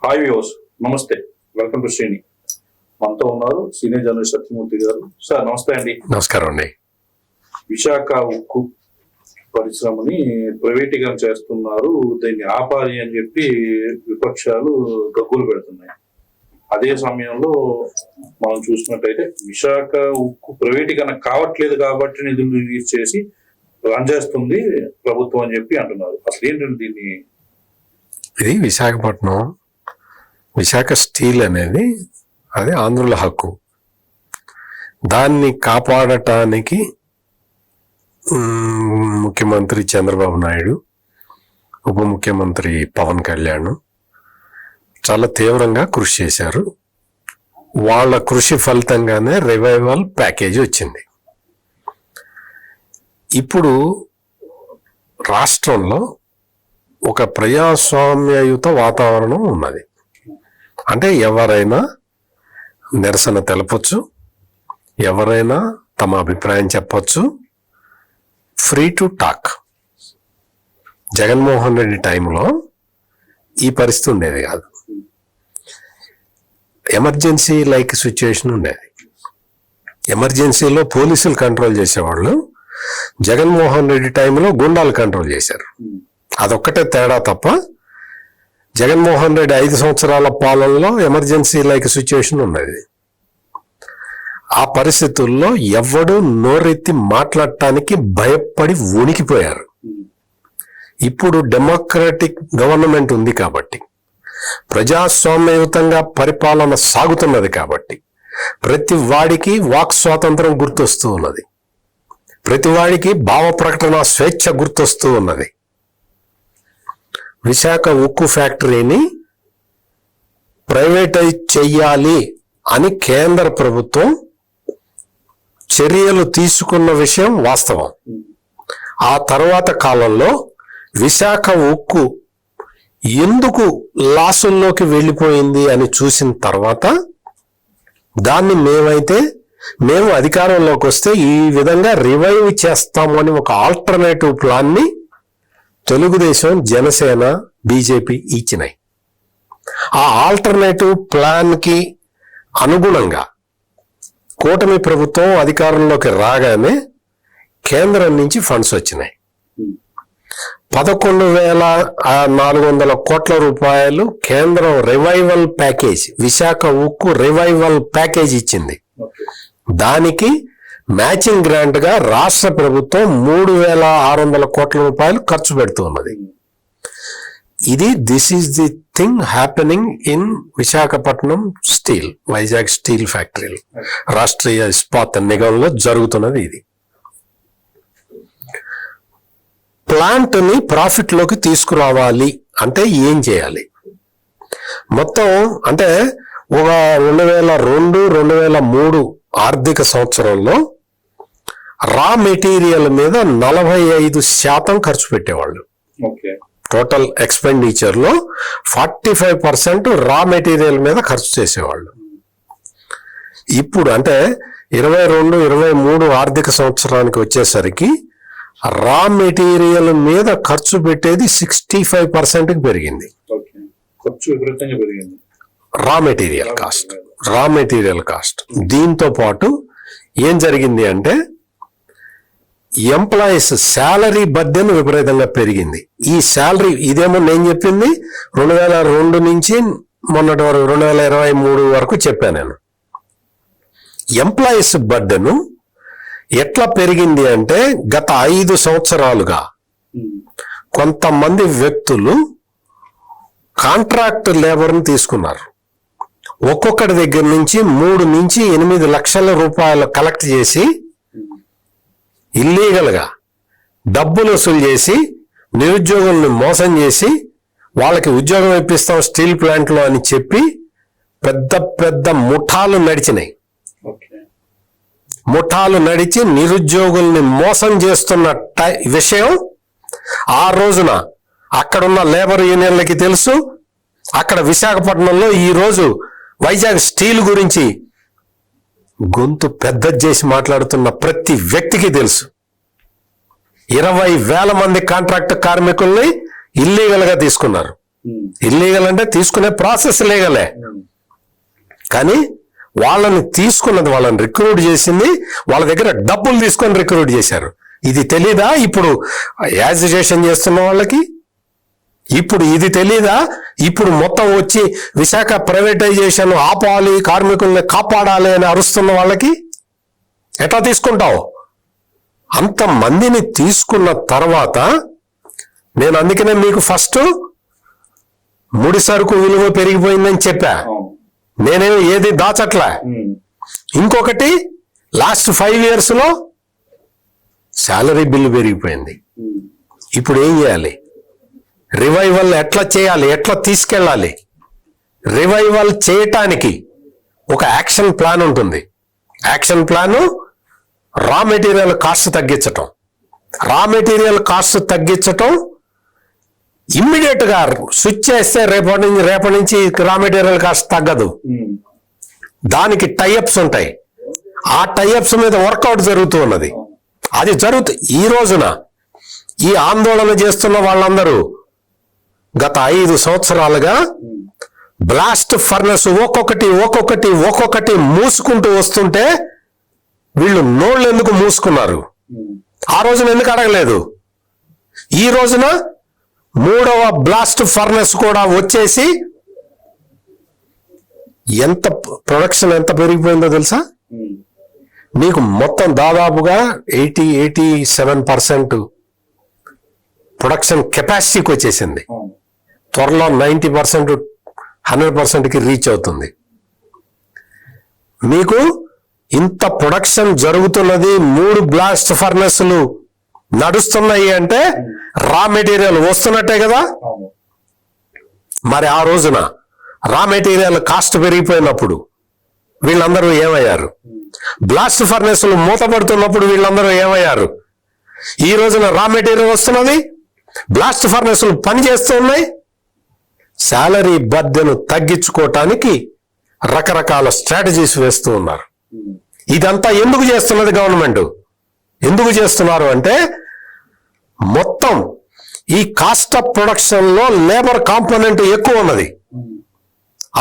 Hi viewers, నమస్తే, welcome to Srini. మనతో ఉన్నారు సీనియర్ జర్నలిస్ట్ సత్యమూర్తి గారు. సార్ నమస్తే అండి. నమస్కారం అండి. విశాఖ ఉక్కు పరిశ్రమని ప్రైవేటీకరణ చేస్తున్నారు, దీన్ని ఆపాలి అని చెప్పి విపక్షాలు గగ్గులు పెడుతున్నాయి. అదే సమయంలో మనం చూసినట్టయితే విశాఖ ఉక్కు ప్రైవేటీకరణ కావట్లేదు కాబట్టి నిధులు రిలీజ్ చేసి రన్ చేస్తుంది ప్రభుత్వం అని చెప్పి అంటున్నారు. అసలు ఏంటంటే దీన్ని ఇది విశాఖపట్నం, విశాఖ స్టీల్ అనేది అది ఆంధ్రుల హక్కు. దాన్ని కాపాడటానికి ముఖ్యమంత్రి చంద్రబాబు నాయుడు, ఉప ముఖ్యమంత్రి పవన్ కళ్యాణ్ చాలా తీవ్రంగా కృషి చేశారు. వాళ్ళ కృషి ఫలితంగానే రివైవల్ ప్యాకేజీ వచ్చింది. ఇప్పుడు రాష్ట్రంలో ఒక ప్రజాస్వామ్యయుత వాతావరణం ఉన్నది. అంటే ఎవరైనా నిరసన తెలపచ్చు, ఎవరైనా తమ అభిప్రాయం చెప్పచ్చు, free to talk. Jaganmohan Reddy టైంలో ఈ పరిస్థితి ఉండేది కాదు. ఎమర్జెన్సీ లైక్ సిచ్యువేషన్ ఉండేది. ఎమర్జెన్సీలో పోలీసులు కంట్రోల్ చేసేవాళ్ళు, జగన్మోహన్ రెడ్డి టైంలో గుండాలు కంట్రోల్ చేశారు. అదొక్కటే తేడా తప్ప జగన్మోహన్ రెడ్డి 5 సంవత్సరాల పాలనలో ఎమర్జెన్సీ లైక్ సిచ్యువేషన్ ఉన్నది. ఆ పరిస్థితుల్లో ఎవడు నోరెత్తి మాట్లాడటానికి భయపడి వణికిపోయారు. ఇప్పుడు డెమోక్రటిక్ గవర్నమెంట్ ఉంది కాబట్టి, ప్రజాస్వామ్యయుతంగా పరిపాలన సాగుతున్నది కాబట్టి ప్రతి వాడికి వాక్ స్వాతంత్రం గుర్తొస్తూ ఉన్నది, ప్రతి వాడికి భావ ప్రకటన స్వేచ్ఛ గుర్తొస్తూ ఉన్నది. విశాఖ ఉక్కు ఫ్యాక్టరీని ప్రైవేటైజ్ చెయ్యాలి అని కేంద్ర ప్రభుత్వం చర్యలు తీసుకున్న విషయం వాస్తవం. ఆ తర్వాత కాలంలో విశాఖ ఉక్కు ఎందుకు లాసుల్లోకి వెళ్ళిపోయింది అని చూసిన తర్వాత దాన్ని మేము అధికారంలోకి వస్తే ఈ విధంగా రివైవ్ చేస్తాము అని ఒక ఆల్టర్నేటివ్ ప్లాన్ని తెలుగుదేశం, జనసేన, బీజేపీ ఇచ్చినాయి. ఆ ఆల్టర్నేటివ్ ప్లాన్ కి అనుగుణంగా కూటమి ప్రభుత్వం అధికారంలోకి రాగానే కేంద్రం నుంచి ఫండ్స్ వచ్చినాయి. 11,400 కోట్ల రూపాయలు కేంద్రం రివైవల్ ప్యాకేజ్, విశాఖ ఉక్కు రివైవల్ ప్యాకేజ్ ఇచ్చింది. దానికి మ్యాచింగ్ గ్రాంట్ గా రాష్ట్ర ప్రభుత్వం 3,600 కోట్ల రూపాయలు ఖర్చు పెడుతూ ఉన్నది. This is the thing happening in Visakhapatnam steel, Vizag steel ఫ్యాక్టరీలో, రాష్ట్రీయ ఇస్పాత్ నిగమంలో జరుగుతున్నది. ఇది ప్లాంట్ ని ప్రాఫిట్ లోకి తీసుకురావాలి అంటే ఏం చేయాలి? మొత్తం అంటే ఒక 2002-2003 ఆర్థిక సంవత్సరంలో రా మెటీరియల్ మీద 45% ఖర్చు పెట్టేవాళ్ళు. టోటల్ ఎక్స్పెండిచర్ లో 45% రా మెటీరియల్ మీద ఖర్చు చేసేవాళ్ళు. ఇప్పుడు అంటే 22-23 ఆర్థిక సంవత్సరానికి వచ్చేసరికి రా మెటీరియల్ మీద ఖర్చు పెట్టేది 65% పెరిగింది. Raw material cost. దీంతో పాటు ఏం జరిగింది అంటే ఎంప్లాయీస్ శాలరీ బర్డెన్ విపరీతంగా పెరిగింది. ఈ శాలరీ ఇదేమో నేను చెప్పింది 2002 నుంచి మొన్నటి వరకు 2023 వరకు చెప్పాను నేను. ఎంప్లాయీస్ బర్డెన్ ఎట్లా పెరిగింది అంటే గత 5 సంవత్సరాలుగా కొంతమంది వ్యక్తులు కాంట్రాక్ట్ లేబర్ని తీసుకున్నారు. ఒక్కొక్కటి దగ్గర నుంచి 3 నుంచి 8 లక్షల రూపాయలు కలెక్ట్ చేసి ఇల్లీగల్ గా డబ్బులు వసూలు చేసి నిరుద్యోగులను మోసం చేసి వాళ్ళకి ఉద్యోగం ఇప్పిస్తాం స్టీల్ ప్లాంట్ లో అని చెప్పి పెద్ద పెద్ద ముఠాలు నడిచినాయి. ముఠాలు నడిచి నిరుద్యోగుల్ని మోసం చేస్తున్న విషయం ఆ రోజున అక్కడున్న లేబర్ యూనియన్లకి తెలుసు. అక్కడ విశాఖపట్నంలో ఈ రోజు వైజాగ్ స్టీల్ గురించి గొంతు పెద్ద చేసి మాట్లాడుతున్న ప్రతి వ్యక్తికి తెలుసు. 20,000 మంది కాంట్రాక్ట్ కార్మికుల్ని ఇల్లీగల్ గా తీసుకున్నారు. ఇల్లీగల్ అంటే తీసుకునే ప్రాసెస్ లీగలే, కానీ వాళ్ళని తీసుకున్నది, వాళ్ళని రిక్రూట్ చేసింది, వాళ్ళ దగ్గర డబ్బులు తీసుకొని రిక్రూట్ చేశారు. ఇది తెలీదా ఇప్పుడు యాజిటేషన్ చేస్తున్న వాళ్ళకి? ఇప్పుడు ఇది తెలీదా? ఇప్పుడు మొత్తం వచ్చి విశాఖ ప్రైవేటైజేషన్ ఆపాలి, కార్మికుల్ని కాపాడాలి అని అరుస్తున్న వాళ్ళకి ఎట్లా తీసుకుంటావు? అంతమందిని తీసుకున్న తర్వాత నేను అందుకనే మీకు ఫస్ట్ ముడి సరుకు విలువ పెరిగిపోయిందని చెప్పా. నేనేమి ఏది దాచట్లా. ఇంకొకటి లాస్ట్ 5 years లో శాలరీ బిల్లు పెరిగిపోయింది. ఇప్పుడు ఏం చేయాలి? రివైవల్ ఎట్లా చేయాలి, ఎట్లా తీసుకెళ్ళాలి? రివైవల్ చేయటానికి ఒక యాక్షన్ ప్లాన్ ఉంటుంది. Action plan raw material cost తగ్గించటం. రా మెటీరియల్ కాస్ట్ తగ్గించటం ఇమ్మీడియట్ గా స్విచ్ చేస్తే రేపటి నుంచి రా మెటీరియల్ కాస్ట్ తగ్గదు. దానికి టైఅప్స్ ఉంటాయి. ఆ టైఅప్స్ మీద వర్కౌట్ జరుగుతూ ఉన్నది. అది ఈ రోజున ఈ ఆందోళన చేస్తున్న వాళ్ళందరూ గత 5 సంవత్సరాలుగా బ్లాస్ట్ ఫర్నెస్ ఒక్కొక్కటి మూసుకుంటూ వస్తుంటే వీళ్ళు నోళ్ళు ఎందుకు మూసుకున్నారు? ఆ రోజున ఎందుకు అడగలేదు? ఈ రోజున 3వ బ్లాస్ట్ ఫర్నెస్ కూడా వచ్చేసి ప్రొడక్షన్ ఎంత పెరిగిపోయిందో తెలుసా? మీకు మొత్తం దాదాపుగా 87% ప్రొడక్షన్ కెపాసిటీకి వచ్చేసింది. త్వరలో 90% 100%కి రీచ్ అవుతుంది. మీకు ఇంత ప్రొడక్షన్ జరుగుతున్నది, 3 బ్లాస్ట్ ఫర్నెస్లు నడుస్తున్నాయి అంటే రా మెటీరియల్ వస్తున్నట్టే కదా. మరి ఆ రోజున రా మెటీరియల్ కాస్ట్ పెరిగిపోయినప్పుడు వీళ్ళందరూ ఏమయ్యారు? బ్లాస్ట్ ఫర్నెస్లు మూతపడుతున్నప్పుడు వీళ్ళందరూ ఏమయ్యారు? ఈ రోజున రా మెటీరియల్ వస్తున్నది, బ్లాస్ట్ ఫర్నెస్లు పనిచేస్తున్నాయి. శాలరీ బర్డెను తగ్గించుకోవటానికి రకరకాల స్ట్రాటజీస్ వేస్తూ ఉన్నారు. ఇదంతా ఎందుకు చేస్తున్నది గవర్నమెంట్? ఎందుకు చేస్తున్నారు అంటే మొత్తం ఈ కాస్ట్ ఆఫ్ ప్రొడక్షన్ లో లేబర్ కాంపోనెంట్ ఎక్కువ ఉన్నది.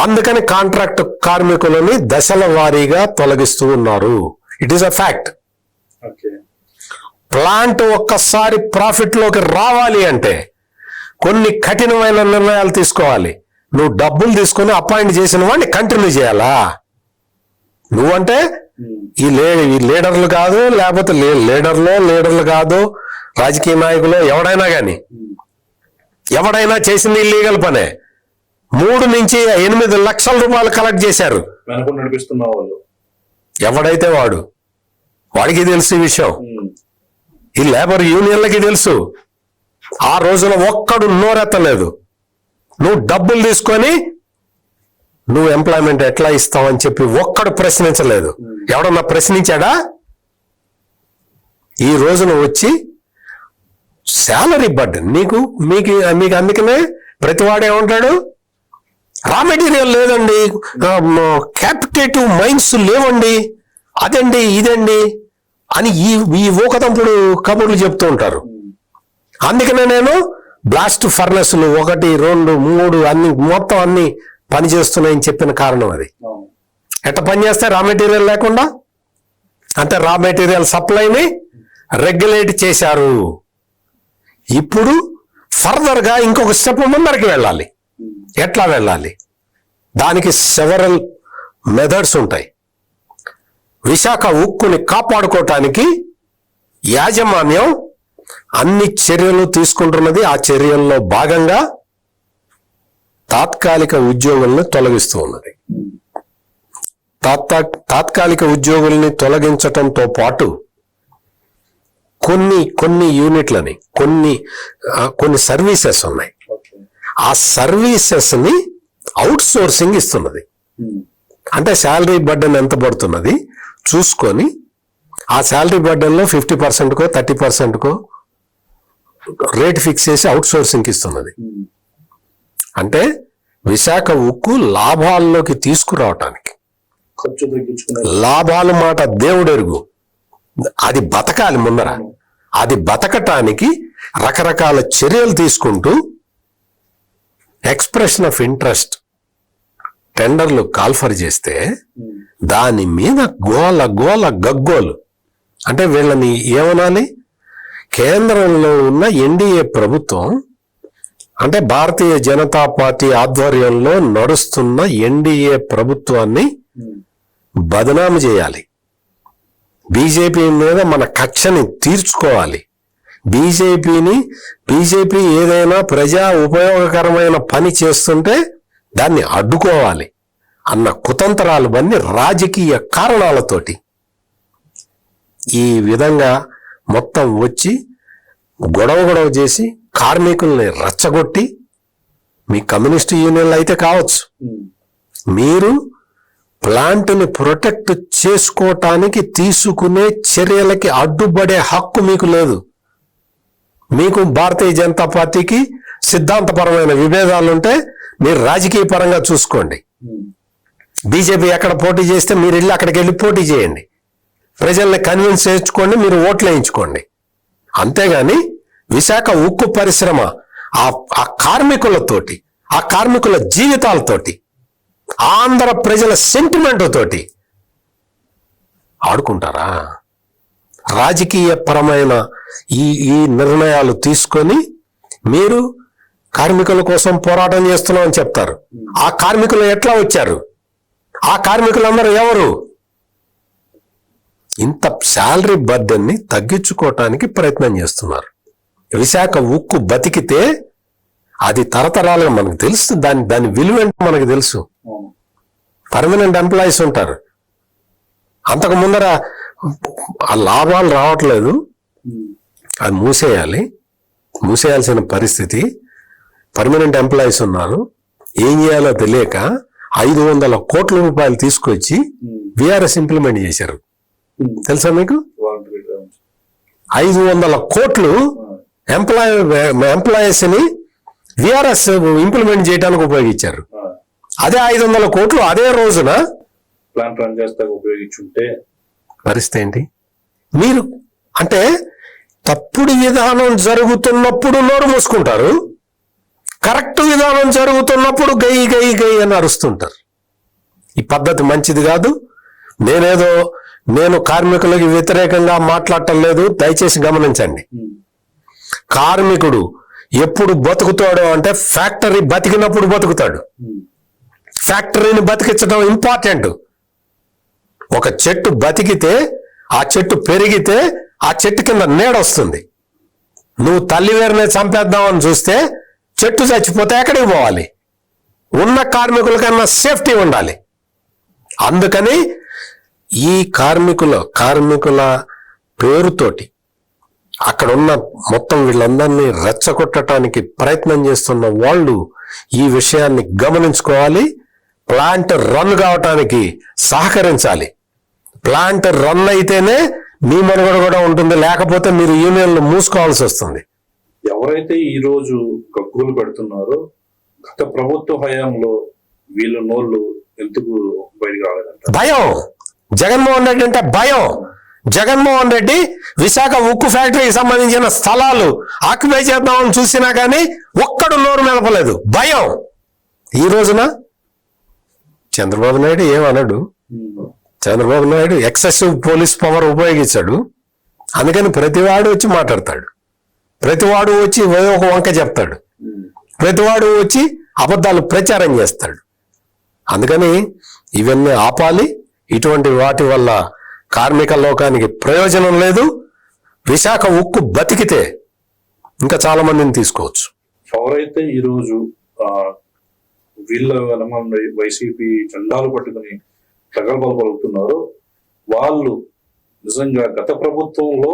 అందుకని కాంట్రాక్ట్ కార్మికులని దశల వారీగా తొలగిస్తూ ఉన్నారు. It is a fact. Plant ఒక్కసారి ప్రాఫిట్ లోకి రావాలి అంటే కొన్ని కఠినమైన నిర్ణయాలు తీసుకోవాలి. నువ్వు డబ్బులు తీసుకొని అపాయింట్ చేసిన వాడిని కంటిన్యూ చేయాలా? నువ్వంటే ఈ లీడర్లు కాదు, లేకపోతే లీడర్లు కాదు, రాజకీయ నాయకులు ఎవడైనా కానీ ఎవడైనా చేసింది ఇల్లీగల్ పనే. 3 నుంచి 8 లక్షల రూపాయలు కలెక్ట్ చేశారు. ఎవడైతే వాడికి తెలుసు ఈ విషయం. ఈ లేబర్ యూనియన్లకి తెలుసు. ఆ రోజున ఒక్కడు నోరెత్తలేదు. నువ్వు డబ్బులు తీసుకొని నువ్వు ఎంప్లాయ్మెంట్ ఎట్లా ఇస్తావని చెప్పి ఒక్కడు ప్రశ్నించలేదు. ఎవడన్నా ప్రశ్నించాడా? ఈ రోజున వచ్చి శాలరీ బర్డెన్ మీకు అందుకనే ప్రతివాడు ఏమంటాడు? రా మెటీరియల్ లేదండి, క్యాపిటేటివ్ మైన్స్ లేవండి, అదండి ఇదండి అని ఈ ఊకతంపుడు కబుర్లు చెప్తూ ఉంటారు. అందుకనే నేను బ్లాస్ట్ ఫర్నెస్లు 1, 2, 3 అన్ని మొత్తం అన్ని పనిచేస్తున్నాయని చెప్పిన కారణం అది. ఎట్లా పనిచేస్తే రా మెటీరియల్ లేకుండా అంటే రా మెటీరియల్ సప్లైని రెగ్యులేట్ చేశారు. ఇప్పుడు ఫర్దర్ గా ఇంకొక స్టెప్ ముందరికి వెళ్ళాలి. ఎట్లా వెళ్ళాలి? దానికి సెవరల్ మెథడ్స్ ఉంటాయి. విశాఖ ఉక్కుని కాపాడుకోవటానికి యాజమాన్యం అన్ని చర్యలు తీసుకుంటున్నది. ఆ చర్యల్లో భాగంగా తాత్కాలిక ఉద్యోగులను తొలగిస్తూ ఉన్నది. తాత్కాలిక ఉద్యోగుల్ని తొలగించటంతో పాటు కొన్ని యూనిట్లని కొన్ని సర్వీసెస్ ఉన్నాయి. ఆ సర్వీసెస్ ని అవుట్ సోర్సింగ్ ఇస్తున్నది. అంటే శాలరీ బర్డెన్ ఎంత పడుతున్నది చూసుకొని ఆ శాలరీ బర్డెన్ లో 50%కో 30%కో రేట్ ఫిక్స్ చేసి అవుట్ సోర్సింగ్ ఇస్తున్నది. అంటే విశాఖ ఉక్కు లాభాల్లోకి తీసుకురావటానికి, లాభాల మాట దేవుడెరుగు, అది బతకాలి ముందర. అది బతకటానికి రకరకాల చర్యలు తీసుకుంటూ ఎక్స్ప్రెషన్ ఆఫ్ ఇంట్రెస్ట్ టెండర్లు కాల్ఫర్ చేస్తే దాని మీద గోల గోల గగ్గోలు. అంటే వీళ్ళని ఏమనాలి, కేంద్రంలో ఉన్న ఎన్డీఏ ప్రభుత్వం అంటే భారతీయ జనతా పార్టీ ఆధ్వర్యంలో నడుస్తున్న ఎన్డీఏ ప్రభుత్వాన్ని బదనాము చేయాలి. బీజేపీ మీద మన కక్షని తీర్చుకోవాలి. బీజేపీ ఏదైనా ప్రజా ఉపయోగకరమైన పని చేస్తుంటే దాన్ని అడ్డుకోవాలి అన్న కుతంత్రాలు అన్ని రాజకీయ కారణాలతోటి ఈ విధంగా మొత్తం వచ్చి గొడవ చేసి కార్మికుల్ని రెచ్చగొట్టి, మీ కమ్యూనిస్ట్ యూనియన్లు అయితే కావచ్చు, మీరు ప్లాంట్ని ప్రొటెక్ట్ చేసుకోవటానికి తీసుకునే చర్యలకి అడ్డుపడే హక్కు మీకు లేదు. మీకు భారతీయ జనతా పార్టీకి సిద్ధాంతపరమైన విభేదాలుంటే మీరు రాజకీయ పరంగా చూసుకోండి. బీజేపీ ఎక్కడ పోటీ చేస్తే మీరు వెళ్ళి అక్కడికి వెళ్ళి పోటీ చేయండి, ప్రజల్ని కన్విన్స్ చేసుకోండి, మీరు ఓట్లు వేయించుకోండి. అంతేగాని విశాఖ ఉక్కు పరిశ్రమ ఆ కార్మికులతోటి, ఆ కార్మికుల జీవితాలతోటి, ఆంధ్ర ప్రజల సెంటిమెంట్ తోటి ఆడుకుంటారా? రాజకీయ పరమైన ఈ నిర్ణయాలు తీసుకొని మీరు కార్మికుల కోసం పోరాటం చేస్తున్నామని చెప్తారు. ఆ కార్మికులు ఎట్లా వచ్చారు? ఆ కార్మికులందరూ ఎవరు? ఇంత శాలరీ బర్డెన్ని తగ్గించుకోవటానికి ప్రయత్నం చేస్తున్నారు. విశాఖ ఉక్కు బతికితే అది తరతరాలుగా మనకు తెలుసు, దాని విలువ ఏంటో మనకు తెలుసు. పర్మనెంట్ ఎంప్లాయీస్ ఉంటారు. అంతకు ముందర ఆ లాభాలు రావట్లేదు, అది మూసేయాల్సిన పరిస్థితి. పర్మనెంట్ ఎంప్లాయీస్ ఉన్నారు, ఏం చేయాలో తెలియక 500 కోట్ల రూపాయలు తీసుకొచ్చి విఆర్ఎస్ ఇంప్లిమెంట్ చేశారు. తెలుసా మీకు? 500 కోట్లు ఎంప్లాయీస్ ని విఆర్ఎస్ ఇంప్లిమెంట్ చేయడానికి ఉపయోగించారు. అదే 500 కోట్లు అదే రోజున ప్లాంట్ రన్ చేస్తా ఉపయోగించుంటే పరిస్థితి ఏంటి? మీరు అంటే తప్పుడు విధానం జరుగుతున్నప్పుడు నోరు మూసుకుంటారు, కరెక్ట్ విధానం జరుగుతున్నప్పుడు గై అని అరుస్తుంటారు. ఈ పద్ధతి మంచిది కాదు. నేను కార్మికులకు వ్యతిరేకంగా మాట్లాడటం లేదు, దయచేసి గమనించండి. కార్మికుడు ఎప్పుడు బతుకుతాడు అంటే ఫ్యాక్టరీ బతికినప్పుడు బతుకుతాడు. ఫ్యాక్టరీని బతికించడం ఇంపార్టెంట్. ఒక చెట్టు బతికితే, ఆ చెట్టు పెరిగితే ఆ చెట్టు కింద నీడొస్తుంది. నువ్వు తల్లివేరునే చంపేద్దామని చూస్తే చెట్టు చచ్చిపోతే ఎక్కడికి పోవాలి? ఉన్న కార్మికుల కన్నా సేఫ్టీ ఉండాలి. అందుకని ఈ కార్మికుల పేరుతోటి అక్కడ ఉన్న మొత్తం వీళ్ళందరినీ రెచ్చగొట్టడానికి ప్రయత్నం చేస్తున్న వాళ్ళు ఈ విషయాన్ని గమనించుకోవాలి. ప్లాంట్ రన్ కావటానికి సహకరించాలి. ప్లాంట్ రన్ అయితేనే మీ మనుగడ కూడా ఉంటుంది, లేకపోతే మీరు యూనియన్లు మూసుకోవాల్సి వస్తుంది. ఎవరైతే ఈ రోజు గగ్గులు పెడుతున్నారో గత ప్రభుత్వ హయాంలో వీళ్ళ నోళ్ళు ఎందుకు బయటకు రాలేదంట? భయం. జగన్మోహన్ రెడ్డి అంటే భయం. జగన్మోహన్ రెడ్డి విశాఖ ఉక్కు ఫ్యాక్టరీకి సంబంధించిన స్థలాలు ఆక్యుపై చేద్దామని చూసినా కానీ ఒక్కడు నోరు మెదపలేదు, భయం. ఈ రోజున చంద్రబాబు నాయుడు ఏమన్నాడు? Chandrababu Naidu excessive police power ఉపయోగించాడు, అందుకని ప్రతివాడు వచ్చి మాట్లాడతాడు, ప్రతివాడు వచ్చి ఒక వంక చెప్తాడు, ప్రతివాడు వచ్చి అబద్ధాలు ప్రచారం చేస్తాడు. అందుకని ఇవన్నీ ఆపాలి. ఇటువంటి వాటి వల్ల కార్మిక లోకానికి ప్రయోజనం లేదు. విశాఖ ఉక్కు బతికితే ఇంకా చాలా మందిని తీసుకోవచ్చు. ఎవరైతే ఈరోజు వీళ్ళ వైసీపీ జెండాలు పట్టుకుని ప్రగల్భాలు పలుకుతున్నారో వాళ్ళు నిజంగా గత ప్రభుత్వంలో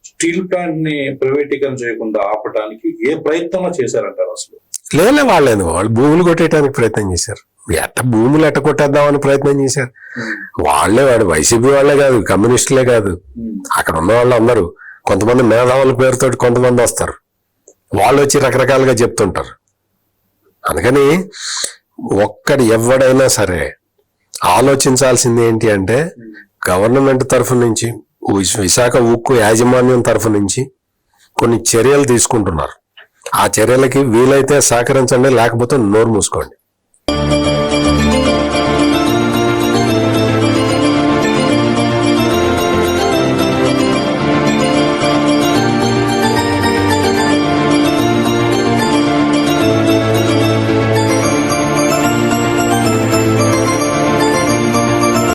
స్టీల్ ప్లాంట్ ని ప్రైవేటీకరణ చేయకుండా ఆపడానికి ఏ ప్రయత్నం చేశారంటారు? అసలు వాళ్ళు భూములు కొట్టేయడానికి ప్రయత్నం చేశారు. భూములు ఎట్ట కొట్టేద్దామని ప్రయత్నం చేశారు. వాడు వైసీపీ వాళ్ళే కాదు, కమ్యూనిస్టులే కాదు, అక్కడ ఉన్న వాళ్ళు అందరూ కొంతమంది మేధావుల పేరుతో కొంతమంది వస్తారు, వాళ్ళు వచ్చి రకరకాలుగా చెప్తుంటారు. అందుకని ఎవడైనా సరే ఆలోచించాల్సింది ఏంటి అంటే గవర్నమెంట్ తరఫు నుంచి, విశాఖ ఉక్కు యాజమాన్యం తరఫు నుంచి కొన్ని చర్యలు తీసుకుంటున్నారు. ఆ చర్యలకి వీలైతే సహకరించండి, లేకపోతే నోరు మూసుకోండి.